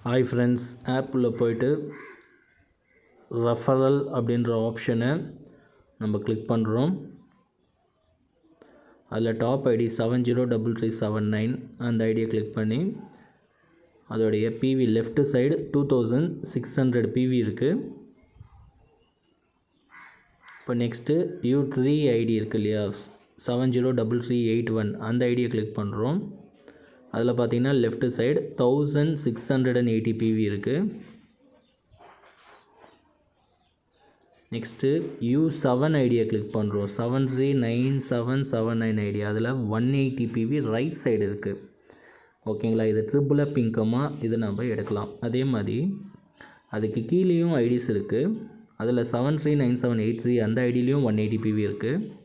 Hi friends, ஆப்பில் போய்ட்டு referral அப்படின்ற ஆப்ஷனை நம்ம கிளிக் பண்ணுறோம். அதில் டாப் ஐடி 703379 அந்த ஐடியை கிளிக் பண்ணி அதோடைய பிவி லெஃப்ட் சைடு 2600 பிவி இருக்குது. இப்போ நெக்ஸ்ட்டு U3 ஐடி இருக்குது இல்லையா, 703381 அந்த ஐடியை கிளிக் பண்ணுறோம். அதில் பார்த்தீங்கன்னா லெஃப்ட் சைடு 1680 பிவி இருக்குது. நெக்ஸ்ட்டு U7 ஐடியை கிளிக் பண்ணுறோம். 739779 ஐடி, அதில் 180 பிவி ரைட் சைடு இருக்குது. ஓகேங்களா, இது ட்ரிபிள் அப் இன்கமாக இது நம்ம எடுக்கலாம். அதே மாதிரி அதுக்கு கீழேயும் ஐடிஸ் இருக்குது. அதில் 739783 அந்த ஐடியிலையும் 180 பிவி இருக்குது.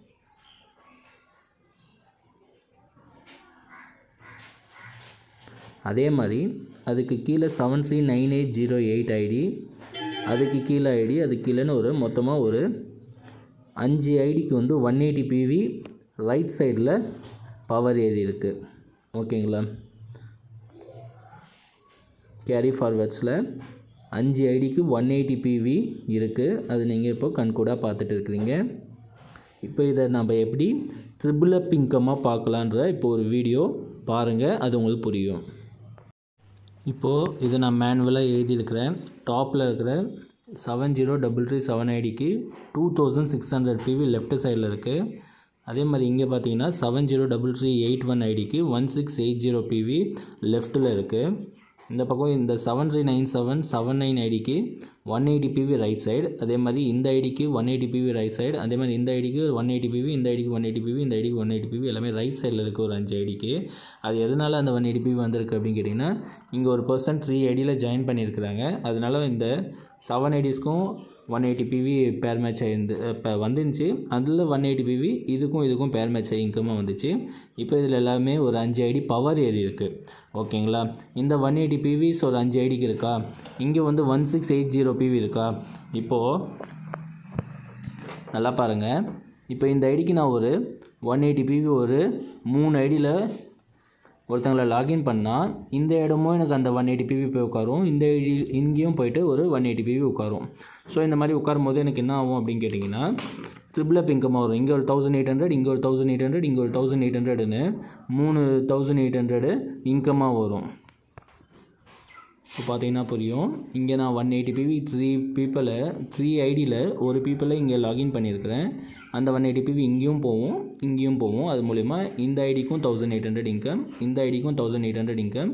அதே மாதிரி அதுக்கு கீழே 739808 ஐடி, அதுக்கு கீழே ஐடி, அதுக்கு கீழேன்னு ஒரு மொத்தமாக ஒரு 5 ஐடிக்கு 180 பிவி ரைட் சைடில் பவர் ஏறி இருக்குது. ஓகேங்களா, கேரி ஃபார்வர்ட்ஸில் 5 ஐடிக்கு 180 பிவி இருக்குது. அது நீங்கள் இப்போ கண்கூடாக பார்த்துட்டு இருக்கிறீங்க. இப்போ இதை நம்ம எப்படி ட்ரிபிள் அப் இன்கமாக பார்க்கலான்ற இப்போ ஒரு வீடியோ பாருங்கள், அது உங்களுக்கு புரியும். இப்போது இதை நான் மேனுவலாக எழுதியிருக்கிறேன். டாப்பில் இருக்கிற 703379 ஐடிக்கு 2600 பிவி லெஃப்ட் சைடில் இருக்குது. அதே மாதிரி இங்கே பார்த்தீங்கன்னா 703381 ஐடிக்கு 1680 பிவி லெஃப்ட்டில் இருக்குது. இந்த பக்கம் இந்த 739779 ஐடிக்கு 180 பிவி ரைட் சைடு. அதே மாதிரி இந்த ஐடிக்கு 180 பிவி ரைட் சைடு. அதே மாதிரி இந்த ஐடிக்கு 180 பிவி, இந்த ஐடிக்கு 180 பிவி, இந்த ஐடிக்கு 180 பிவி, எல்லாமே ரைட் சைடில் இருக்குது ஒரு 5 ஐடிக்கு. அது எதனால் அந்த 180 பிவி வந்திருக்கு அப்படின்னு கேட்டிங்கன்னா, இங்கே ஒரு பர்சன் 3 ஐடியில் ஜாயின் பண்ணியிருக்கிறாங்க. அதனால இந்த 7 ஐடிஸ்க்கும் 180 பிவி பேர் மேட்ச் ஆகிருந்து இப்போ வந்துருந்துச்சு. அதில் 180 பிவி இதுக்கும் பேர் மேட்ச் ஆகி இன்கமாக வந்துச்சு. இப்போ இதில் எல்லாமே ஒரு 5 ஐடி பவர் ஏறி இருக்குது. ஓகேங்களா, இந்த 180 பிவிஸ் ஒரு 5 ஐடிக்கு இருக்கா, இங்கே 1680 பிவி இருக்கா. இப்போது நல்லா பாருங்கள். இப்போ இந்த ஐடிக்கு நான் ஒரு 180 பிவி ஒரு 3 ஐடியில் ஒருத்தங்களை லாகின் பண்ணால் இந்த இடமும் எனக்கு அந்த 180 பிவி போய் உட்காரும், இந்த ஐடி இங்கேயும் போயிட்டு ஒரு 180 பிவி உட்காரும். ஸோ இந்த மாதிரி உட்காரும் போது எனக்கு என்ன ஆகும் அப்படின்னு கேட்டிங்கன்னா, ட்ரிபிள் அப் இன்கமாக வரும். இங்கே ஒரு 1800, இங்கே ஒரு 1800, இங்கே ஒரு 1800ன்னு 3800 இன்கமாக வரும். இப்போ பார்த்தீங்கன்னா புரியும். இங்கே நான் 180 பிவி 3 ஐடியில் ஒரு பீப்பிளை இங்கே லாகின் பண்ணியிருக்கிறேன். அந்த 180 பிவி இங்கேயும் போகும். அது மூலிமா இந்த ஐடிக்கும் 1800 இன்கம், இந்த ஐடிக்கும் 1800 இன்கம்,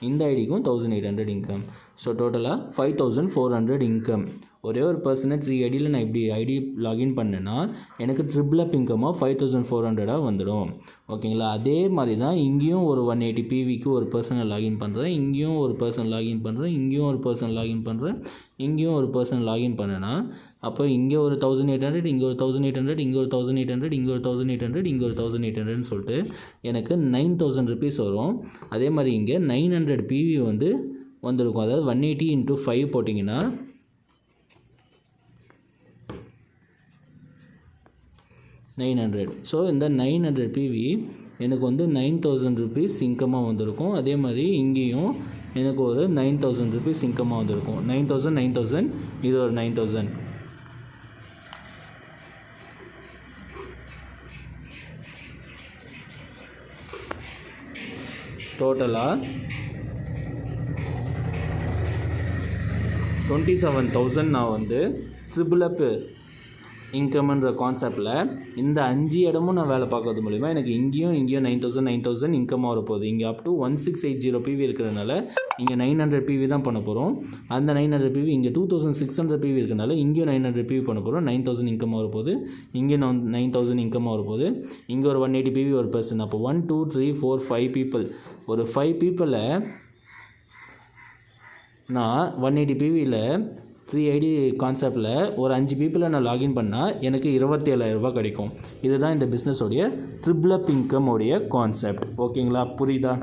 இந்த ஐடிக்கும் 1800 இன்கம். ஸோ டோட்டலாக 5400 இன்கம். ஒரே ஒரு பர்சனை 3 ஐடியில் நான் இப்படி ஐடி லாகின் பண்ணேன்னா எனக்கு ட்ரிபிள் அப் இன்கமாக 5400 வந்துடும். ஓகேங்களா, அதே மாதிரி தான் இங்கேயும் ஒரு 180 பிவிக்கு ஒரு பர்சனை லாகின் பண்ணுறேன், இங்கேயும் ஒரு பர்சன் லாகின் பண்ணுறேன், இங்கேயும் ஒரு பர்சன் லாகின் பண்ணுறேன், இங்கேயும் ஒரு பர்சன் லாகின் பண்ணேன்னா அப்போ இங்கே ஒரு 1800, இங்கே ஒரு 1800, இங்கே ஒரு 1800, இங்கே ஒரு 1800, இங்கே ஒரு 1800ன்னு சொல்லிட்டு எனக்கு 9000 ருபீஸ் வரும். அதே மாதிரி இங்கே 900 பிவி வந்திருக்கும். அதாவது 180 × 5 போட்டிங்கன்னா 900. ஸோ இந்த 900 பிவி எனக்கு 9000 ருபீஸ் இன்கமாக வந்திருக்கும். அதே மாதிரி இங்கேயும் எனக்கு ஒரு 9000 ருபீஸ் இன்கமாக வந்திருக்கும். 9000 இது ஒரு 9000. டோட்டலாக 27000 நான் ட்ரிபிள் அப் இன்கம்ன்ற கான்செப்டில் இந்த 5 இடமும் நான் வேலை பார்க்கறது மூலிமா எனக்கு இங்கேயும் 9000 இன்கமாக வரப்போகுது. இங்கே அப் டு 1680 பிவி இருக்கிறதுனால இங்கே 900 பிவி தான் பண்ண போகிறோம். அந்த 900 பிவி இங்கே 2600 பிவி இருக்கிறதுனால இங்கேயும் 900 பிவி பண்ண போகிறோம். 9000 இன்கமாக வரப்போகுது, இங்கே 9000 இன்கமாக வரப்போகுது. இங்கே ஒரு 180 பிவி ஒரு பர்சன். அப்போ 1 2 3 4 5 பீப்புள், ஒரு 5 பீப்புளை நான் 180 பிவியில் 3 ஐடி கான்செப்டில் ஒரு 5 பீப்புளை நான் லாகின் பண்ணால் எனக்கு 27000 ரூபா கிடைக்கும். இதுதான் இந்த பிஸ்னஸோடைய ட்ரிபிள் அப் இன்கம் உடைய கான்செப்ட். ஓகேங்களா, புரியுதா?